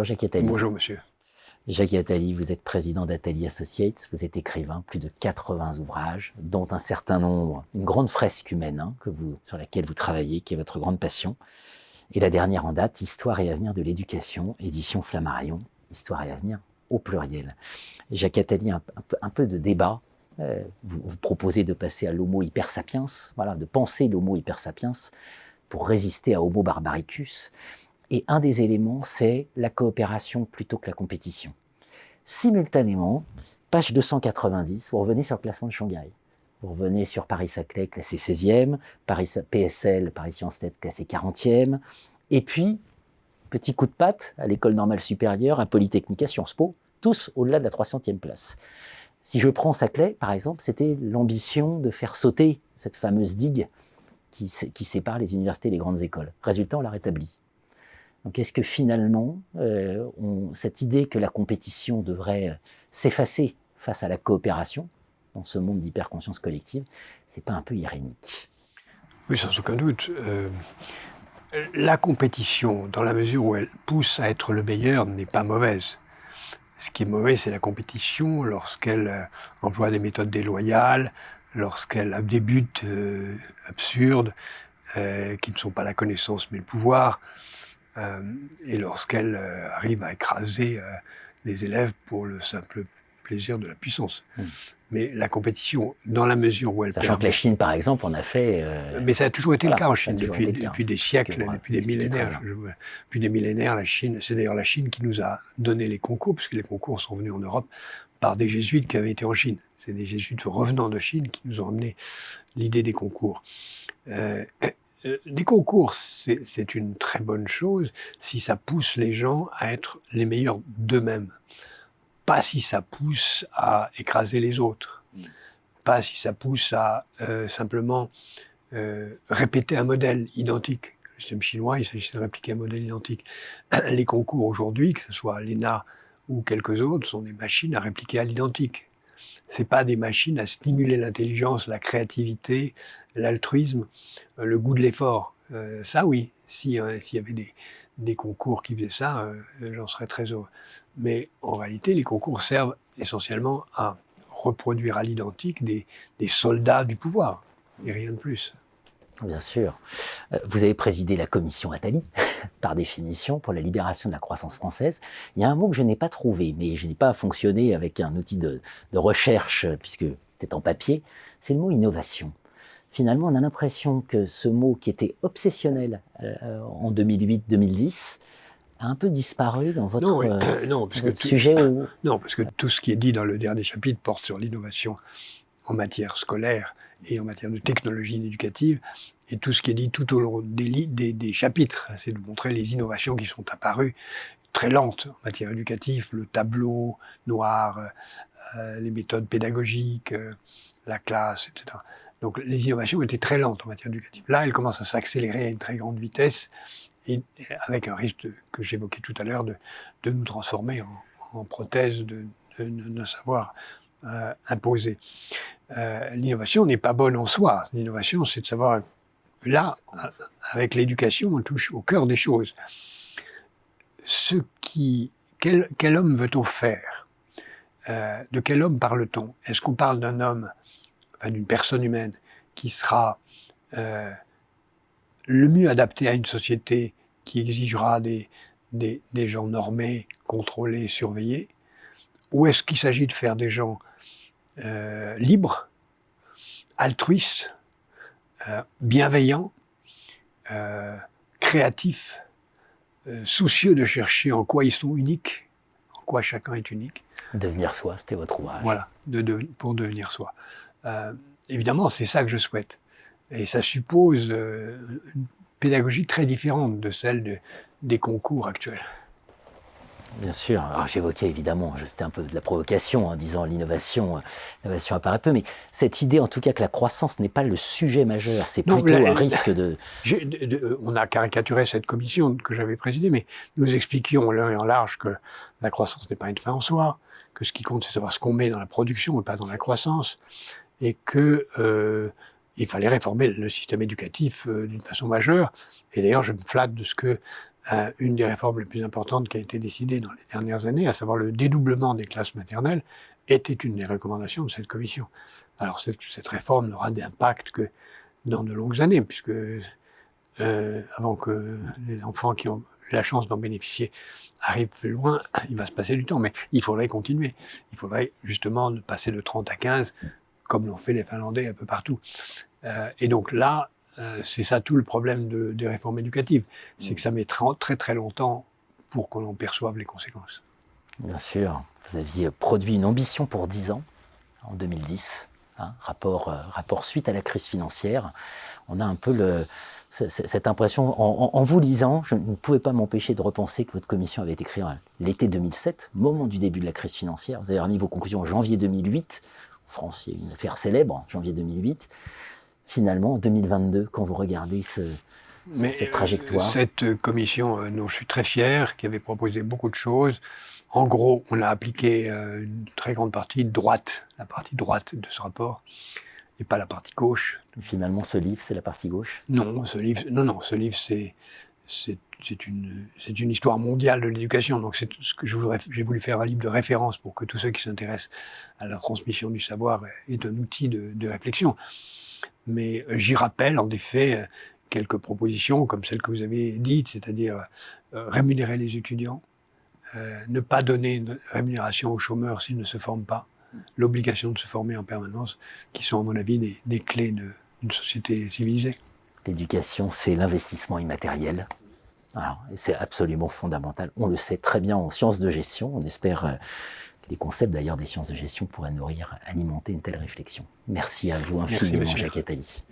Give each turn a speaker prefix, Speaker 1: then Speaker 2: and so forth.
Speaker 1: Bonjour Jacques Attali.
Speaker 2: Bonjour monsieur.
Speaker 1: Jacques Attali, vous êtes président d'Attali Associates, vous êtes écrivain, plus de 80 ouvrages, dont un certain nombre, une grande fresque humaine sur laquelle vous travaillez, qui est votre grande passion. Et la dernière en date, Histoire et avenir de l'éducation, édition Flammarion, Histoire et avenir au pluriel. Jacques Attali, un peu de débat. Vous proposez de passer à l'homo hyper sapiens, voilà, de penser l'homo hyper sapiens pour résister à Homo barbaricus. Et un des éléments, c'est la coopération plutôt que la compétition. Simultanément, page 290, vous revenez sur le classement de Shanghai. Vous revenez sur Paris-Saclay, classé 16e, PSL, Paris-Sciences-Tête, classé 40e. Et puis, petit coup de patte à l'École normale supérieure, à Polytechnique, à Sciences Po, tous au-delà de la 300e place. Si je prends Saclay, par exemple, c'était l'ambition de faire sauter cette fameuse digue qui sépare les universités et les grandes écoles. Résultat, on l'a rétabli. Donc est-ce que finalement, cette idée que la compétition devrait s'effacer face à la coopération, dans ce monde d'hyperconscience collective, c'est pas un peu irénique?
Speaker 2: Oui, sans aucun doute. La compétition, dans la mesure où elle pousse à être le meilleur, n'est pas mauvaise. Ce qui est mauvais, c'est la compétition lorsqu'elle emploie des méthodes déloyales, lorsqu'elle a des buts absurdes, qui ne sont pas la connaissance mais le pouvoir, et lorsqu'elle arrive à écraser les élèves pour le simple plaisir de la puissance. Mais la compétition, dans la mesure où elle
Speaker 1: Sachant que la Chine, par exemple, en a fait...
Speaker 2: Mais ça a toujours été le cas en Chine, depuis des siècles,
Speaker 1: que,
Speaker 2: depuis des millénaires. Depuis des millénaires, la Chine, c'est d'ailleurs la Chine qui nous a donné les concours, puisque les concours sont venus en Europe par des jésuites qui avaient été en Chine. C'est des jésuites revenant de Chine qui nous ont amené l'idée des concours. Des concours, c'est une très bonne chose si ça pousse les gens à être les meilleurs d'eux-mêmes. Pas si ça pousse à écraser les autres. Pas si ça pousse à simplement répéter un modèle identique. Le système chinois, il s'agissait de répliquer un modèle identique. Les concours aujourd'hui, que ce soit l'ENA ou quelques autres, sont des machines à répliquer à l'identique. C'est pas des machines à stimuler l'intelligence, la créativité, l'altruisme, le goût de l'effort. Ça oui, s'il y avait des concours qui faisaient ça, j'en serais très heureux. Mais en réalité, les concours servent essentiellement à reproduire à l'identique des soldats du pouvoir, et rien de plus.
Speaker 1: Bien sûr. Vous avez présidé la commission Attali, par définition, pour la libération de la croissance française. Il y a un mot que je n'ai pas trouvé, mais je n'ai pas fonctionné avec un outil de recherche, puisque c'était en papier, c'est le mot innovation. Finalement, on a l'impression que ce mot qui était obsessionnel en 2008-2010 a un peu disparu dans votre, sujet.
Speaker 2: Non, parce que tout ce qui est dit dans le dernier chapitre porte sur l'innovation en matière scolaire et en matière de technologie éducative, et tout ce qui est dit tout au long des chapitres, c'est de montrer les innovations qui sont apparues très lentes en matière éducative, le tableau noir, les méthodes pédagogiques, la classe, etc. Donc les innovations étaient très lentes en matière éducative. Là, elles commencent à s'accélérer à une très grande vitesse, et avec un risque que j'évoquais tout à l'heure de nous transformer en prothèse de nos savoirs imposés. L'innovation n'est pas bonne en soi. L'innovation, c'est de savoir, là, avec l'éducation, on touche au cœur des choses. Quel homme veut-on faire? De quel homme parle-t-on? Est-ce qu'on parle d'un homme, enfin d'une personne humaine, qui sera le mieux adapté à une société qui exigera des gens normés, contrôlés, surveillés? Ou est-ce qu'il s'agit de faire des gens libres, altruistes, bienveillants, créatifs, soucieux de chercher en quoi ils sont uniques, en quoi chacun est unique?
Speaker 1: Devenir soi, c'était votre ouvrage.
Speaker 2: Voilà, pour devenir soi. Évidemment, c'est ça que je souhaite. Et ça suppose une pédagogie très différente de celle des concours actuels.
Speaker 1: Bien sûr. Alors j'évoquais évidemment, c'était un peu de la provocation en disant l'innovation apparaît peu, mais cette idée en tout cas que la croissance n'est pas le sujet majeur, c'est plutôt un risque de...
Speaker 2: On a caricaturé cette commission que j'avais présidée, mais nous expliquions en long et en large que la croissance n'est pas une fin en soi, que ce qui compte c'est savoir ce qu'on met dans la production et pas dans la croissance, et que il fallait réformer le système éducatif d'une façon majeure. Et d'ailleurs, je me flatte de ce que une des réformes les plus importantes qui a été décidée dans les dernières années, à savoir le dédoublement des classes maternelles, était une des recommandations de cette commission. Alors cette réforme n'aura d'impact que dans de longues années, puisque avant que les enfants qui ont la chance d'en bénéficier arrivent plus loin, il va se passer du temps. Mais il faudrait continuer. Il faudrait justement passer de 30 à 15, comme l'ont fait les Finlandais un peu partout. Et donc là, c'est ça tout le problème des réformes éducatives. C'est que ça met très très longtemps pour qu'on en perçoive les conséquences.
Speaker 1: Bien sûr, vous aviez produit une ambition pour 10 ans, en 2010, hein, rapport suite à la crise financière. On a un peu cette impression, en vous lisant, je ne pouvais pas m'empêcher de repenser que votre commission avait été créée l'été 2007, moment du début de la crise financière. Vous avez remis vos conclusions en janvier 2008. En France, il y a une affaire célèbre, en janvier 2008. Finalement, en 2022, quand vous regardez cette trajectoire.
Speaker 2: Cette commission dont je suis très fier, qui avait proposé beaucoup de choses, en gros, on a appliqué une très grande partie droite, la partie droite de ce rapport, et pas la partie gauche.
Speaker 1: Finalement, ce livre, c'est la partie gauche?
Speaker 2: Non, ce livre, c'est une histoire mondiale de l'éducation. Donc, c'est ce que j'ai voulu faire un livre de référence pour que tous ceux qui s'intéressent à la transmission du savoir aient un outil de réflexion. Mais j'y rappelle, en effet, quelques propositions, comme celles que vous avez dites, c'est-à-dire rémunérer les étudiants, ne pas donner une rémunération aux chômeurs s'ils ne se forment pas, l'obligation de se former en permanence, qui sont, à mon avis, des clés d'une société civilisée.
Speaker 1: L'éducation, c'est l'investissement immatériel. Alors, c'est absolument fondamental. On le sait très bien en sciences de gestion. On espère que les concepts d'ailleurs des sciences de gestion pourraient nourrir, alimenter une telle réflexion. Merci à vous infiniment, Jacques Attali.